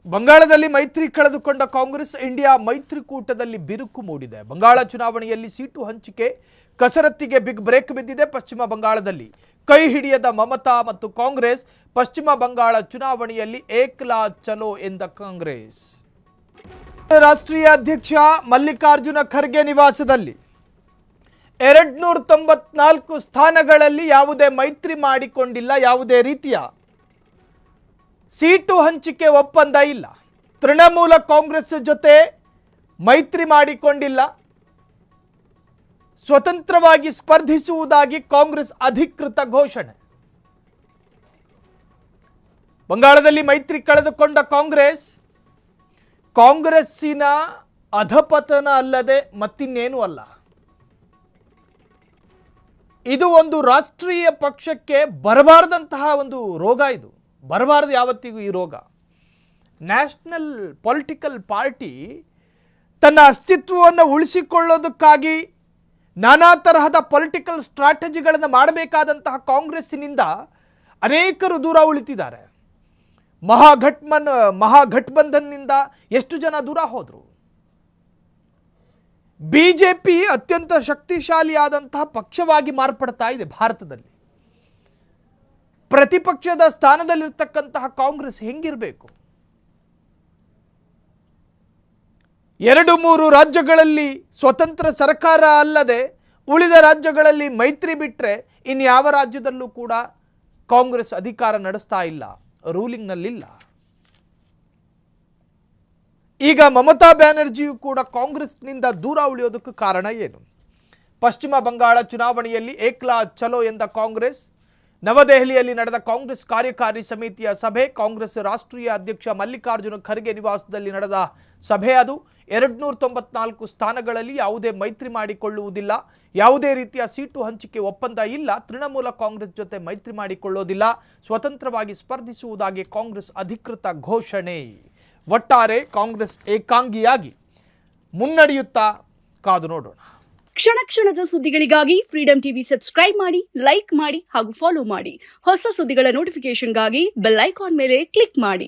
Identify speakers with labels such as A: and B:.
A: ಬಂಗಾಳದಲ್ಲಿ ಮೈತ್ರಿ ಕಳೆದುಕೊಂಡ ಕಾಂಗ್ರೆಸ್ ಇಂಡಿಯಾ ಮೈತ್ರಿಕೂಟದಲ್ಲಿ ಬಿರುಕು ಮೂಡಿದೆ. ಬಂಗಾಳ ಚುನಾವಣೆಯಲ್ಲಿ ಸೀಟು ಹಂಚಿಕೆ ಕಸರತ್ತಿಗೆ ಬಿಗ್ ಬ್ರೇಕ್ ಬಿದ್ದಿದೆ. ಪಶ್ಚಿಮ ಬಂಗಾಳದಲ್ಲಿ ಕೈ ಹಿಡಿಯದ ಮಮತಾ ಮತ್ತು ಕಾಂಗ್ರೆಸ್ ಪಶ್ಚಿಮ ಬಂಗಾಳ ಚುನಾವಣೆಯಲ್ಲಿ ಏಕ್ಲಾ ಚಲೋ ಎಂದ ಕಾಂಗ್ರೆಸ್. ರಾಷ್ಟ್ರೀಯ ಅಧ್ಯಕ್ಷ ಮಲ್ಲಿಕಾರ್ಜುನ ಖರ್ಗೆ ನಿವಾಸದಲ್ಲಿ 294 ಸ್ಥಾನಗಳಲ್ಲಿ ಯಾವುದೇ ಮೈತ್ರಿ ಮಾಡಿಕೊಂಡಿಲ್ಲ, ಯಾವುದೇ ರೀತಿಯ ಸೀಟು ಹಂಚಿಕೆ ಒಪ್ಪಂದ ಇಲ್ಲ. ತೃಣಮೂಲ ಕಾಂಗ್ರೆಸ್ ಜೊತೆ ಮೈತ್ರಿ ಮಾಡಿಕೊಂಡಿಲ್ಲ. ಸ್ವತಂತ್ರವಾಗಿ ಸ್ಪರ್ಧಿಸುವುದಾಗಿ ಕಾಂಗ್ರೆಸ್ ಅಧಿಕೃತ ಘೋಷಣೆ. ಬಂಗಾಳದಲ್ಲಿ ಮೈತ್ರಿ ಕಳೆದುಕೊಂಡ ಕಾಂಗ್ರೆಸ್ಸಿನ ಅಧಪತನ ಅಲ್ಲದೆ ಮತ್ತಿನ್ನೇನೂ ಅಲ್ಲ. ಇದು ಒಂದು ರಾಷ್ಟ್ರೀಯ ಪಕ್ಷಕ್ಕೆ ಬರಬಾರದಂತಹ ಒಂದು ರೋಗ. ಇದು ಬರಬಾರದು ಯಾವತ್ತಿಗೂ ಈ ರೋಗ. ನ್ಯಾಷನಲ್ ಪೊಲಿಟಿಕಲ್ ಪಾರ್ಟಿ ತನ್ನ ಅಸ್ತಿತ್ವವನ್ನು ಉಳಿಸಿಕೊಳ್ಳೋದಕ್ಕಾಗಿ ನಾನಾ ತರಹದ ಪೊಲಿಟಿಕಲ್ ಸ್ಟ್ರಾಟಜಿಗಳನ್ನು ಮಾಡಬೇಕಾದಂತಹ ಕಾಂಗ್ರೆಸ್ಸಿನಿಂದ ಅನೇಕರು ದೂರ ಉಳಿತಿದ್ದಾರೆ. ಮಹಾಗಠಬಂಧನ್ನಿಂದ ಎಷ್ಟು ಜನ ದೂರ ಹೋದರು. ಬಿಜೆಪಿ ಅತ್ಯಂತ ಶಕ್ತಿಶಾಲಿಯಾದಂತಹ ಪಕ್ಷವಾಗಿ ಮಾರ್ಪಡ್ತಾ ಇದೆ ಭಾರತದಲ್ಲಿ. ಪ್ರತಿಪಕ್ಷದ ಸ್ಥಾನದಲ್ಲಿರ್ತಕ್ಕಂತಹ ಕಾಂಗ್ರೆಸ್ ಹೆಂಗಿರಬೇಕು? 2-3 ರಾಜ್ಯಗಳಲ್ಲಿ ಸ್ವತಂತ್ರ ಸರ್ಕಾರ ಅಲ್ಲದೆ ಉಳಿದ ರಾಜ್ಯಗಳಲ್ಲಿ ಮೈತ್ರಿ ಬಿಟ್ಟರೆ ಇನ್ಯಾವ ರಾಜ್ಯದಲ್ಲೂ ಕೂಡ ಕಾಂಗ್ರೆಸ್ ಅಧಿಕಾರ ನಡೆಸ್ತಾ ಇಲ್ಲ, ರೂಲಿಂಗ್ನಲ್ಲಿಲ್ಲ. ಈಗ ಮಮತಾ ಬ್ಯಾನರ್ಜಿಯು ಕೂಡ ಕಾಂಗ್ರೆಸ್ನಿಂದ ದೂರ ಉಳಿಯೋದಕ್ಕೆ ಕಾರಣ ಏನು? ಪಶ್ಚಿಮ ಬಂಗಾಳ ಚುನಾವಣೆಯಲ್ಲಿ ಏಕ್ಲಾ ಚಲೋ ಎಂದ ಕಾಂಗ್ರೆಸ್. ನವದೆಹಲಿಯಲ್ಲಿ ನಡೆದ ಕಾಂಗ್ರೆಸ್ ಕಾರ್ಯಕಾರಿ ಸಮಿತಿಯ ಸಭೆ. ಕಾಂಗ್ರೆಸ್ ರಾಷ್ಟ್ರೀಯ ಅಧ್ಯಕ್ಷ ಮಲ್ಲಿಕಾರ್ಜುನ ಖರ್ಗೆ ನಿವಾಸದಲ್ಲಿ ನಡೆದ ಸಭೆ ಅದು. 294 ಸ್ಥಾನಗಳಲ್ಲಿ ಯಾವುದೇ ಮೈತ್ರಿ ಮಾಡಿಕೊಳ್ಳುವುದಿಲ್ಲ, ಯಾವುದೇ ರೀತಿಯ ಸೀಟು ಹಂಚಿಕೆ ಒಪ್ಪಂದ ಇಲ್ಲ. ತೃಣಮೂಲ ಕಾಂಗ್ರೆಸ್ ಜೊತೆ ಮೈತ್ರಿ ಮಾಡಿಕೊಳ್ಳೋದಿಲ್ಲ, ಸ್ವತಂತ್ರವಾಗಿ ಸ್ಪರ್ಧಿಸುವುದಾಗಿ ಕಾಂಗ್ರೆಸ್ ಅಧಿಕೃತ ಘೋಷಣೆ. ಒಟ್ಟಾರೆ ಕಾಂಗ್ರೆಸ್ ಏಕಾಂಗಿಯಾಗಿ ಮುನ್ನಡೆಯುತ್ತಾ ಕಾದು ನೋಡೋಣ.
B: ಕ್ಷಣ ಕ್ಷಣದ ಸುದ್ದಿಗಳಿಗಾಗಿ ಫ್ರೀಡಂ ಟಿವಿ ಸಬ್ಸ್ಕ್ರೈಬ್ ಮಾಡಿ, ಲೈಕ್ ಮಾಡಿ ಹಾಗೂ ಫಾಲೋ ಮಾಡಿ. ಹೊಸ ಸುದ್ದಿಗಳ ನೋಟಿಫಿಕೇಶನ್ಗಾಗಿ ಬೆಲ್ ಐಕಾನ್ ಮೇಲೆ ಕ್ಲಿಕ್ ಮಾಡಿ.